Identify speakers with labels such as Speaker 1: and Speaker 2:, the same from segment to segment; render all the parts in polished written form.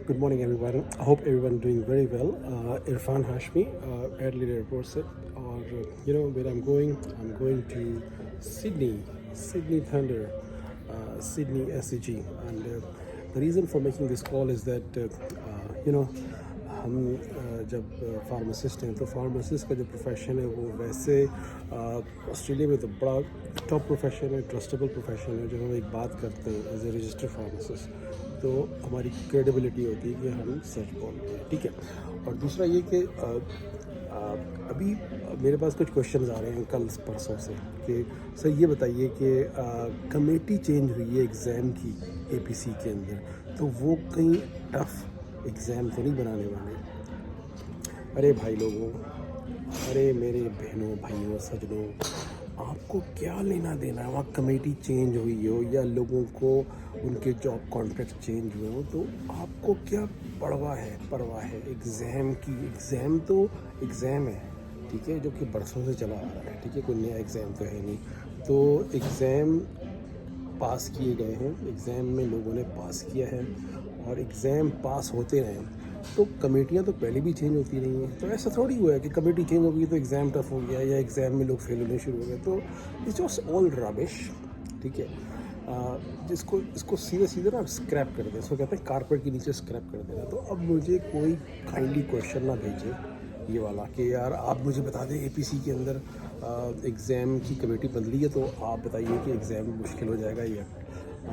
Speaker 1: Good morning, everyone. I hope everyone doing very well. Irfan Hashmi, Adelaide Airport से और where I'm going. I'm going to Sydney Thunder, Sydney SCG, and the reason for making this call is that हम जब pharmacist हैं तो pharmacist का जो profession है वो वैसे ऑस्ट्रेलिया में तो बड़ा टॉप प्रोफेशन है, ट्रस्टेबल प्रोफेशन है. जब हम एक बात करते हैं एज ए रजिस्टर्ड फार्मासिस्ट तो हमारी क्रेडिबिलिटी होती है कि हम सच बोलते हैं, ठीक है. और दूसरा ये कि अभी मेरे पास कुछ क्वेश्चंस आ रहे हैं कल परसों से कि सर ये बताइए कि कमेटी चेंज हुई है एग्ज़ाम की APC के अंदर, तो वो कहीं टफ एग्ज़ाम तो नहीं बनाने वाले. अरे भाई लोगों, अरे मेरे बहनों भाइयों सजनों, आपको क्या लेना देना है वहाँ कमेटी चेंज हुई हो या लोगों को उनके जॉब कॉन्ट्रैक्ट चेंज हुए हो, तो आपको क्या परवाह है एग्ज़ाम की. एग्ज़ाम तो एग्ज़ाम है, ठीक है, जो कि बरसों से चला आ रहा है, ठीक है, कोई नया एग्ज़ाम तो है नहीं. तो एग्ज़ाम पास किए गए हैं, एग्ज़ाम में लोगों ने पास किया है और एग्ज़ाम पास होते रहे. तो कमेटियाँ तो पहले भी चेंज होती रही हैं, तो ऐसा थोड़ी हुआ है कि कमेटी चेंज हो गई तो एग्ज़ाम टफ हो गया या एग्ज़ाम में लोग फेल होने शुरू हो गए. तो इट्स जस्ट ऑल रबिश, ठीक है. इसको सीधे ना स्क्रैप कर दें, इसको कहते हैं कारपेट के नीचे स्क्रैप कर देना. तो अब मुझे कोई काइंडली क्वेश्चन ना भेजे ये वाला कि यार आप मुझे बता दें APC के अंदर एग्ज़ाम की कमेटी बदली है तो आप बताइए कि एग्ज़ाम मुश्किल हो जाएगा या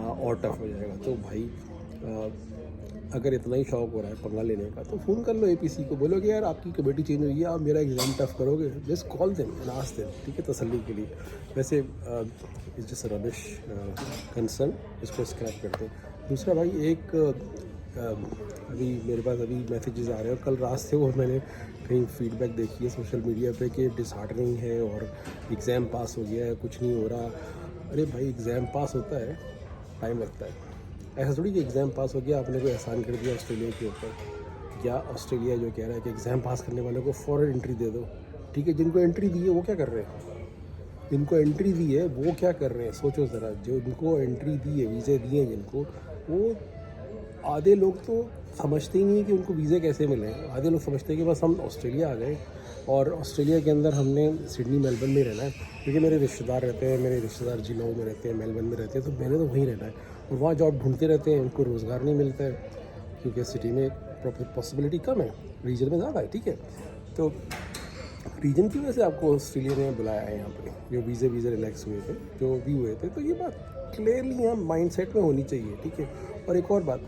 Speaker 1: और टफ हो जाएगा. तो भाई अगर इतना ही शौक़ हो रहा है पंगा लेने का तो फ़ोन कर लो APC को, बोलो कि यार आपकी कमेटी चेंज हुई है, आप मेरा एग्ज़ाम टफ करोगे. Just call them and ask them, ठीक है, तसल्ली के लिए. वैसे इट्स जस्ट रबिश कंसर्न, इसको स्क्रैप करते हैं. दूसरा भाई एक अभी मेरे पास अभी मैसेजेस आ रहे हैं, कल रात से वो मैंने कहीं फीडबैक देखी है सोशल मीडिया पे कि डिसहार्टनिंग है और एग्ज़ाम पास हो गया है, कुछ नहीं हो रहा. अरे भाई एग्ज़ाम पास होता है, टाइम लगता है. ऐसा थोड़ी कि एग्ज़ाम पास हो गया आपने कोई एहसान कर दिया ऑस्ट्रेलिया के ऊपर. या ऑस्ट्रेलिया जो कह रहा है कि एग्ज़ाम पास करने वालों को फ़ौरन एंट्री दे दो, ठीक है. जिनको एंट्री दी है वो क्या कर रहे हैं, जिनको एंट्री दी है वो क्या कर रहे हैं, सोचो ज़रा. जो जिनको एंट्री दी है, वीज़े दिए हैं जिनको, वो आधे लोग तो समझते ही नहीं है कि उनको वीज़े कैसे मिले. आधे लोग समझते हैं कि बस हम ऑस्ट्रेलिया आ गए और ऑस्ट्रेलिया के अंदर हमने सिडनी मेलबर्न में रहना है, क्योंकि मेरे रिश्तेदार रहते हैं, मेरे रिश्तेदार जिलों में रहते हैं, मेलबर्न में रहते हैं, तो मैंने तो वहीं रहना है. और वहाँ जॉब ढूंढते रहते हैं, उनको रोज़गार नहीं मिलता है क्योंकि सिटी में पॉसिबिलिटी कम है, रीजन में ज़्यादा है, ठीक है. तो रीजन की वजह से आपको ऑस्ट्रेलिया ने बुलाया है यहाँ पे, जो वीज़े रिलैक्स हुए थे, जो भी हुए थे. तो ये बात क्लियरली यहाँ माइंड सेट में होनी चाहिए, ठीक है. और एक और बात,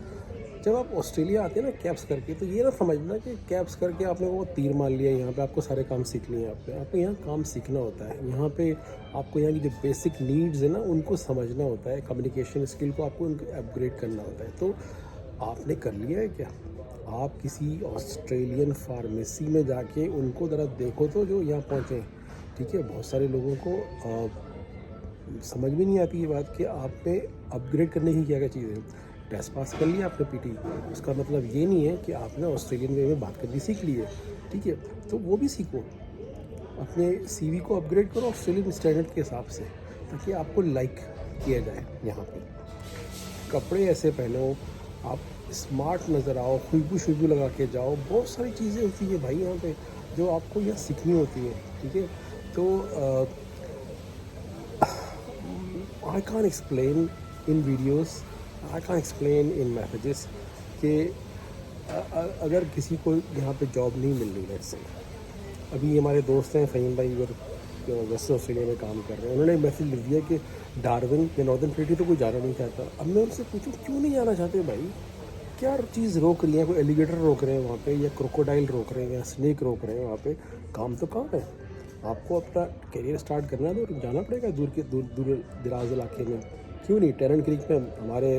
Speaker 1: जब आप ऑस्ट्रेलिया आते हैं ना कैप्स करके, तो ये ना समझना कि कैप्स करके आपने वो तीर मार लिया, यहाँ पे आपको सारे काम सीख लिए. आपको यहाँ काम सीखना होता है. यहाँ पे आपको यहाँ की जो बेसिक नीड्स है ना उनको समझना होता है, कम्युनिकेशन स्किल को आपको उनको अपग्रेड करना होता है. तो आपने कर लिया है क्या? आप किसी ऑस्ट्रेलियन फार्मेसी में जाके उनको ज़रा देखो तो जो यहाँ पहुँचे, ठीक है. बहुत सारे लोगों को समझ में नहीं आती ये बात कि आपने अपग्रेड करने की क्या क्या चीज़ें. टेस्ट पास कर लिया आपने PT, उसका मतलब ये नहीं है कि आपने ऑस्ट्रेलियन वे में बात करनी सीख ली है, ठीक है. तो वो भी सीखो, अपने CV को अपग्रेड करो ऑस्ट्रेलियन स्टैंडर्ड के हिसाब से, ताकि आपको लाइक किया जाए. यहाँ पे कपड़े ऐसे पहनो, आप स्मार्ट नज़र आओ, खुशबू लगा के जाओ. बहुत सारी चीज़ें होती हैं भाई यहाँ पे जो आपको यहाँ सीखनी होती है, ठीक है. तो I can't explain in videos, I can't explain in messages कि अगर किसी को यहाँ पे जॉब नहीं मिल रही है. से अभी हमारे दोस्त हैं फ़हीम भाई और वेस्टर्न ऑस्ट्रेलिया में काम कर रहे हैं, उन्होंने मैसेज लिख दिया कि डार्विन या नॉर्दर्न टेरिटरी तो कोई जाना नहीं चाहता. अब मैं उनसे पूछूं क्यों नहीं जाना चाहते भाई, क्या चीज़ रोक रही है? कोई एलिगेटर रोक रहे हैं वहाँ पे, या क्रोकोडाइल रोक रहे हैं, या स्नेक रोक रहे हैं वहाँ पे? काम तो काम है. आपको अपना करियर स्टार्ट करना है तो जाना पड़ेगा दूर दराज इलाके में. क्यों नहीं? टेरेंट क्रीक में हमारे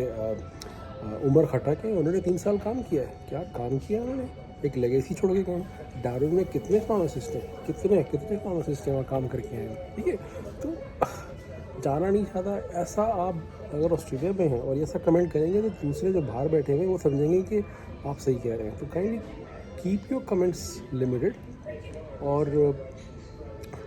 Speaker 1: उमर खटक है, उन्होंने 3 साल काम किया है. क्या काम किया उन्होंने, एक लेगेसी छोड़ के काम. डार्विन में कितने फार्मासिस्ट हैं, कितने फार्मासिस्ट हैं वहाँ काम करके आए हैं, ठीक है. तो जाना नहीं चाहता ऐसा आप अगर ऑस्ट्रेलिया में हैं और ऐसा कमेंट करेंगे तो दूसरे जो बाहर बैठे हुए वो समझेंगे कि आप सही कह रहे हैं. तो kindly keep your comments limited और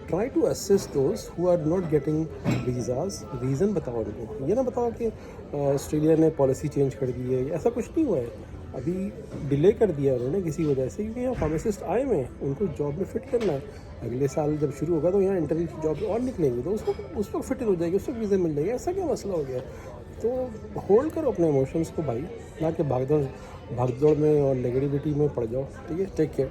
Speaker 1: try to assist those who are not getting visas. Reason बताओ उनको, ये ना बताओ कि ऑस्ट्रेलिया ने पॉलिसी चेंज कर दी है, ऐसा कुछ नहीं हुआ है. ابھی ڈیلے کر دیا انہوں نے کسی وجہ سے، کیونکہ یہاں فارماسسٹ آئے ہوئے ہیں، ان کو جاب میں فٹ کرنا ہے. اگلے سال جب شروع ہوگا تو یہاں انٹرنل کی جاب اور نکلیں گی، تو اس وقت فٹ ہو جائے گی، اس وقت ویزے مل جائے گی. ایسا کیا مسئلہ ہو گیا؟ تو ہولڈ کرو اپنے ایموشنس کو بھائی، نہ کہ بھاگ دوڑ میں اور نیگیٹیوٹی میں پڑ جاؤ. ٹھیک ہے، ٹیک کیئر.